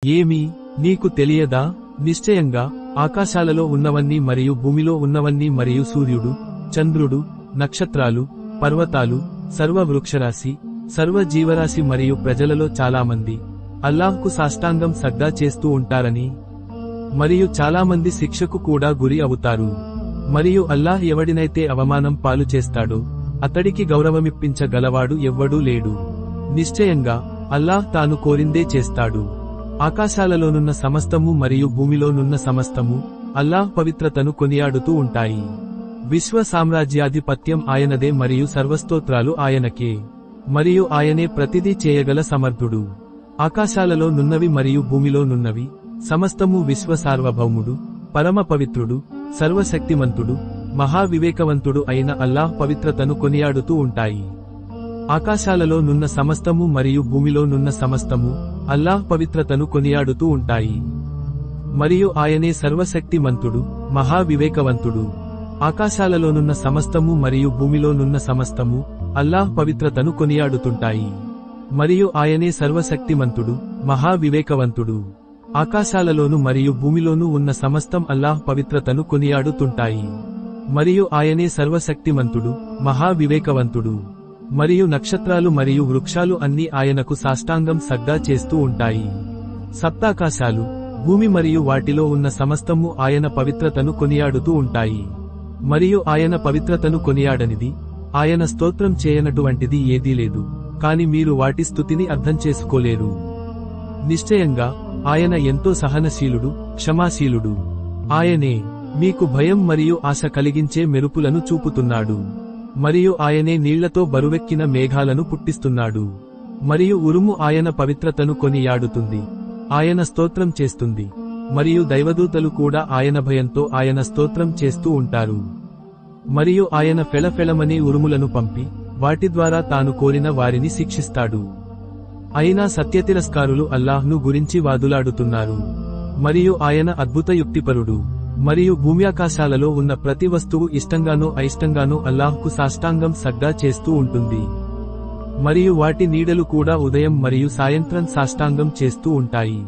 ఏమీ నీకు తెలియదా? నిశ్చయంగా ఆకాశాలలో ఉన్నవన్నీ మరియు భూమిలో ఉన్నవన్నీ మరియు సూర్యుడు, చంద్రుడు, నక్షత్రాలు, పర్వతాలు, సర్వ వృక్షరాశి, సర్వ జీవరాశి మరియు ప్రజలలో చాలామంది అల్లాహ్కు సాష్టాంగం సజ్దా చేస్తూ ఉంటారని, మరియు చాలామంది శిక్షకు కూడా గురి అవుతారు. మరియు అల్లాహ్ ఎవడినైతే అవమానం పాలు చేస్తాడో అతడికి గౌరవమిప్పించగలవాడు ఎవ్వడూ లేడు. నిశ్చయంగా అల్లాహ్ తాను కోరిందే చేస్తాడు. ఆకాశాలలోనున్న సమస్తము మరియు భూమిలోనున్న సమస్తము అల్లాహ్ పవిత్రతను కొనియాడుతూ ఉంటాయి. విశ్వ సామ్రాజ్యాధిపత్యం ఆయనదే మరియు సర్వస్తోత్రాలు ఆయనకే. మరియు ఆయనే ప్రతిదీ చేయగల సమర్థుడు. ఆకాశాలలో నున్నవి మరియు భూమిలో నున్నవి సమస్తము విశ్వ సార్వభౌముడు, పరమ పవిత్రుడు, సర్వశక్తిమంతుడు, మహావివేకవంతుడు అయిన అల్లాహ్ పవిత్రతను కొనియాడుతూ ఉంటాయి. ఆకాశాలలో నున్న సమస్తము మరియు భూమిలో నున్న సమస్తము అల్లాహ్ పవిత్రతను కొనియాడుతూ ఉంటాయి. మరియు ఆయనే సర్వశక్తిమంతుడు, మహావివేకవంతుడు. ఆకాశాలలోనున్న సమస్తము మరియు భూమిలో నున్న సమస్తము అల్లాహ్ పవిత్రతను కొనియాడుతుంటాయి. మరియు ఆయనే సర్వశక్తిమంతుడు, మహావివేకవంతుడు. ఆకాశాలలోను మరియు భూమిలోను ఉన్న సమస్తం అల్లాహ్ పవిత్రతను కొనియాడుతుంటాయి. మరియు ఆయనే సర్వశక్తిమంతుడు, మహావివేకవంతుడు. మరియు నక్షత్రాలు మరియు వృక్షాలు అన్నీ ఆయనకు సాష్టాంగం సజ్దా చేస్తూ ఉంటాయి. సప్తాకాశాలు, భూమి మరియు వాటిలో ఉన్న సమస్తము ఆయన పవిత్రతను కొనియాడుతూ ఉంటాయి. మరియు ఆయన పవిత్రతను కొనియాడనిది, ఆయన స్తోత్రం చేయనటువంటిది ఏదీ లేదు, కాని మీరు వాటి స్తుతిని అర్థం చేసుకోలేరు. నిశ్చయంగా ఆయన ఎంతో సహనశీలుడు, క్షమాశీలుడు. ఆయనే మీకు భయం మరియు ఆశ కలిగించే మెరుపులను చూపుతున్నాడు. మరియు ఆయనే నీళ్లతో బరువెక్కిన మేఘాలను పుట్టిస్తున్నాడు. మరియు ఉరుము ఆయన పవిత్రతను కొనియాడుతుంది, ఆయన స్తోత్రం చేస్తుంది. మరియు దైవదూతలు కూడా ఆయన భయంతో ఆయన స్తోత్రం చేస్తూ ఉంటారు. మరియు ఆయన ఫెళఫెళమనే ఉరుములను పంపి వాటి ద్వారా తాను కోరిన వారిని శిక్షిస్తాడు. అయినా సత్యతిరస్కారులు అల్లాహ్ను గురించి వాదులాడుతున్నారు. మరియు ఆయన అద్భుత యుక్తిపరుడు. మరియు భూమ్యాకాశాలలో ఉన్న ప్రతి వస్తువు ఇష్టంగానో అయిష్టంగానో అల్లాహ్కు సాష్టాంగం సజ్దా చేస్తూ ఉంటుంది. మరియు వాటి నీడలు కూడా ఉదయం మరియు సాయంత్రం సాష్టాంగం చేస్తూ ఉంటాయి.